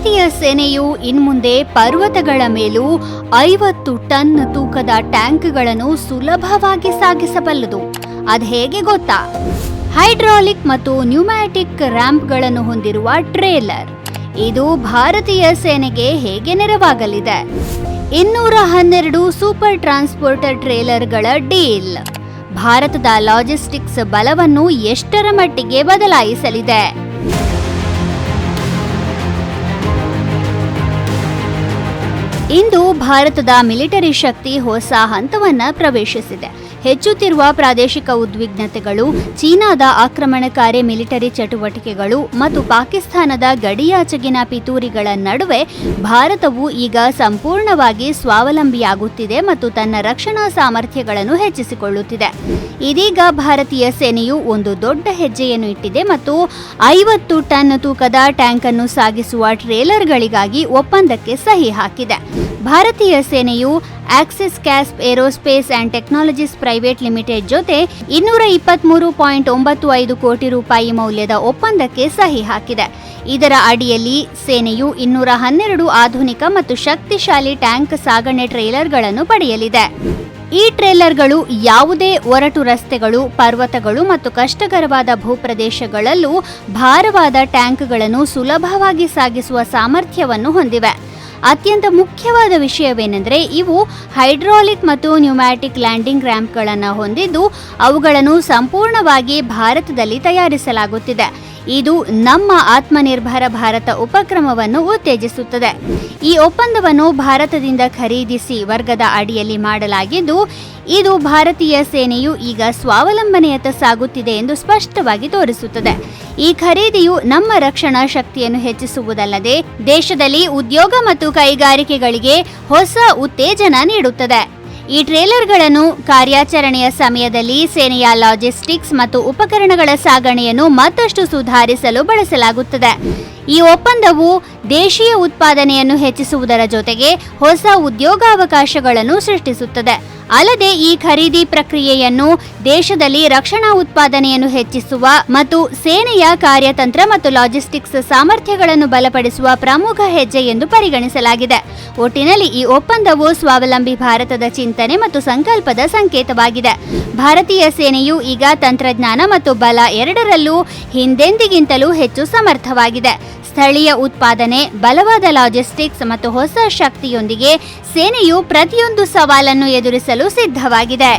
ಭಾರತೀಯ ಸೇನೆಯು ಇನ್ಮುಂದೆ ಪರ್ವತಗಳ ಮೇಲೂ 50 ಟನ್ ತೂಕದ ಟ್ಯಾಂಕ್ಗಳನ್ನು ಸುಲಭವಾಗಿ ಸಾಗಿಸಬಲ್ಲದು. ಅದು ಹೇಗೆ ಗೊತ್ತಾ? ಹೈಡ್ರಾಲಿಕ್ ಮತ್ತು ನ್ಯೂಮ್ಯಾಟಿಕ್ ರ್ಯಾಂಪ್ಗಳನ್ನು ಹೊಂದಿರುವ ಟ್ರೇಲರ್. ಇದು ಭಾರತೀಯ ಸೇನೆಗೆ ಹೇಗೆ ನೆರವಾಗಲಿದೆ? 212 ಸೂಪರ್ ಟ್ರಾನ್ಸ್ಪೋರ್ಟರ್ ಟ್ರೇಲರ್ಗಳ ಡೀಲ್ ಭಾರತದ ಲಾಜಿಸ್ಟಿಕ್ಸ್ ಬಲವನ್ನು ಎಷ್ಟರ ಮಟ್ಟಿಗೆ ಬದಲಾಯಿಸಲಿದೆ? ಇಂದು ಭಾರತದ ಮಿಲಿಟರಿ ಶಕ್ತಿ ಹೊಸ ಹಂತವನ್ನ ಪ್ರವೇಶಿಸಿದೆ. ಹೆಚ್ಚುತ್ತಿರುವ ಪ್ರಾದೇಶಿಕ ಉದ್ವಿಗ್ನತೆಗಳು, ಚೀನಾದ ಆಕ್ರಮಣಕಾರಿ ಮಿಲಿಟರಿ ಚಟುವಟಿಕೆಗಳು ಮತ್ತು ಪಾಕಿಸ್ತಾನದ ಗಡಿಯಾಚೆಗಿನ ಪಿತೂರಿಗಳ ನಡುವೆ ಭಾರತವು ಈಗ ಸಂಪೂರ್ಣವಾಗಿ ಸ್ವಾವಲಂಬಿಯಾಗುತ್ತಿದೆ ಮತ್ತು ತನ್ನ ರಕ್ಷಣಾ ಸಾಮರ್ಥ್ಯಗಳನ್ನು ಹೆಚ್ಚಿಸಿಕೊಳ್ಳುತ್ತಿದೆ. ಇದೀಗ ಭಾರತೀಯ ಸೇನೆಯು ಒಂದು ದೊಡ್ಡ ಹೆಜ್ಜೆಯನ್ನು ಇಟ್ಟಿದೆ ಮತ್ತು 50 ಟನ್ ತೂಕದ ಟ್ಯಾಂಕ್ ಅನ್ನು ಸಾಗಿಸುವ ಟ್ರೇಲರ್ಗಳಿಗಾಗಿ ಒಪ್ಪಂದಕ್ಕೆ ಸಹಿ ಹಾಕಿದೆ. ಭಾರತೀಯ ಸೇನೆಯು ಆಕ್ಸಿಸ್ ಕ್ಯಾಸ್ಪ್ Aerospace and Technologies Private Limited ಜೊತೆ 223.95 ಕೋಟಿ ರೂಪಾಯಿ ಮೌಲ್ಯದ ಒಪ್ಪಂದಕ್ಕೆ ಸಹಿ ಹಾಕಿದೆ. ಇದರ ಅಡಿಯಲ್ಲಿ ಸೇನೆಯು 212 ಆಧುನಿಕ ಮತ್ತು ಶಕ್ತಿಶಾಲಿ ಟ್ಯಾಂಕ್ ಸಾಗಣೆ ಟ್ರೇಲರ್ಗಳನ್ನು ಪಡೆಯಲಿದೆ. ಈ ಟ್ರೇಲರ್ಗಳು ಯಾವುದೇ ಒರಟು ರಸ್ತೆಗಳು, ಪರ್ವತಗಳು ಮತ್ತು ಕಷ್ಟಕರವಾದ ಭೂಪ್ರದೇಶಗಳಲ್ಲೂ ಭಾರವಾದ ಟ್ಯಾಂಕ್ಗಳನ್ನು ಸುಲಭವಾಗಿ ಸಾಗಿಸುವ ಸಾಮರ್ಥ್ಯವನ್ನು ಹೊಂದಿವೆ. ಅತ್ಯಂತ ಮುಖ್ಯವಾದ ವಿಷಯವೇನೆಂದರೆ ಇವು ಹೈಡ್ರಾಲಿಕ್ ಮತ್ತು ನ್ಯೂಮ್ಯಾಟಿಕ್ ಲ್ಯಾಂಡಿಂಗ್ ರ್ಯಾಂಪ್ಗಳನ್ನು ಹೊಂದಿದ್ದು ಅವುಗಳನ್ನು ಸಂಪೂರ್ಣವಾಗಿ ಭಾರತದಲ್ಲಿ ತಯಾರಿಸಲಾಗುತ್ತಿದೆ. ಇದು ನಮ್ಮ ಆತ್ಮನಿರ್ಭರ ಭಾರತ ಉಪಕ್ರಮವನ್ನು ಉತ್ತೇಜಿಸುತ್ತದೆ. ಈ ಒಪ್ಪಂದವನ್ನು ಭಾರತದಿಂದ ಖರೀದಿಸಿ ವರ್ಗದ ಅಡಿಯಲ್ಲಿ ಮಾಡಲಾಗಿದ್ದು ಇದು ಭಾರತೀಯ ಸೇನೆಯು ಈಗ ಸ್ವಾವಲಂಬನೆಯತ್ತ ಸಾಗುತ್ತಿದೆ ಎಂದು ಸ್ಪಷ್ಟವಾಗಿ ತೋರಿಸುತ್ತದೆ. ಈ ಖರೀದಿಯು ನಮ್ಮ ರಕ್ಷಣಾ ಶಕ್ತಿಯನ್ನು ಹೆಚ್ಚಿಸುವುದಲ್ಲದೆ ದೇಶದಲ್ಲಿ ಉದ್ಯೋಗ ಮತ್ತು ಕೈಗಾರಿಕೆಗಳಿಗೆ ಹೊಸ ಉತ್ತೇಜನ ನೀಡುತ್ತದೆ. ಈ ಟ್ರೇಲರ್ಗಳನ್ನು ಕಾರ್ಯಾಚರಣೆಯ ಸಮಯದಲ್ಲಿ ಸೇನೆಯ ಲಾಜಿಸ್ಟಿಕ್ಸ್ ಮತ್ತು ಉಪಕರಣಗಳ ಸಾಗಣೆಯನ್ನು ಮತ್ತಷ್ಟು ಸುಧಾರಿಸಲು ಬಳಸಲಾಗುತ್ತದೆ. ಈ ಒಪ್ಪಂದವು ದೇಶೀಯ ಉತ್ಪಾದನೆಯನ್ನು ಹೆಚ್ಚಿಸುವುದರ ಜೊತೆಗೆ ಹೊಸ ಉದ್ಯೋಗಾವಕಾಶಗಳನ್ನು ಸೃಷ್ಟಿಸುತ್ತದೆ. ಅಲ್ಲದೆ ಈ ಖರೀದಿ ಪ್ರಕ್ರಿಯೆಯನ್ನು ದೇಶದಲ್ಲಿ ರಕ್ಷಣಾ ಉತ್ಪಾದನೆಯನ್ನು ಹೆಚ್ಚಿಸುವ ಮತ್ತು ಸೇನೆಯ ಕಾರ್ಯತಂತ್ರ ಮತ್ತು ಲಾಜಿಸ್ಟಿಕ್ಸ್ ಸಾಮರ್ಥ್ಯಗಳನ್ನು ಬಲಪಡಿಸುವ ಪ್ರಮುಖ ಹೆಜ್ಜೆ ಎಂದು ಪರಿಗಣಿಸಲಾಗಿದೆ. ಒಟ್ಟಿನಲ್ಲಿ ಈ ಒಪ್ಪಂದವು ಸ್ವಾವಲಂಬಿ ಭಾರತದ ಚಿಂತನೆ ಮತ್ತು ಸಂಕಲ್ಪದ ಸಂಕೇತವಾಗಿದೆ. ಭಾರತೀಯ ಸೇನೆಯು ಈಗ ತಂತ್ರಜ್ಞಾನ ಮತ್ತು ಬಲ ಎರಡರಲ್ಲೂ ಹಿಂದೆಂದಿಗಿಂತಲೂ ಹೆಚ್ಚು ಸಮರ್ಥವಾಗಿದೆ. ಸ್ಥಳೀಯ ಉತ್ಪಾದನೆ, ಬಲವಾದ ಲಾಜಿಸ್ಟಿಕ್ಸ್ ಮತ್ತು ಹೊಸ ಶಕ್ತಿಯೊಂದಿಗೆ ಸೇನೆಯು ಪ್ರತಿಯೊಂದು ಸವಾಲನ್ನು ಎದುರಿಸಲು ಸಿದ್ಧವಾಗಿದೆ.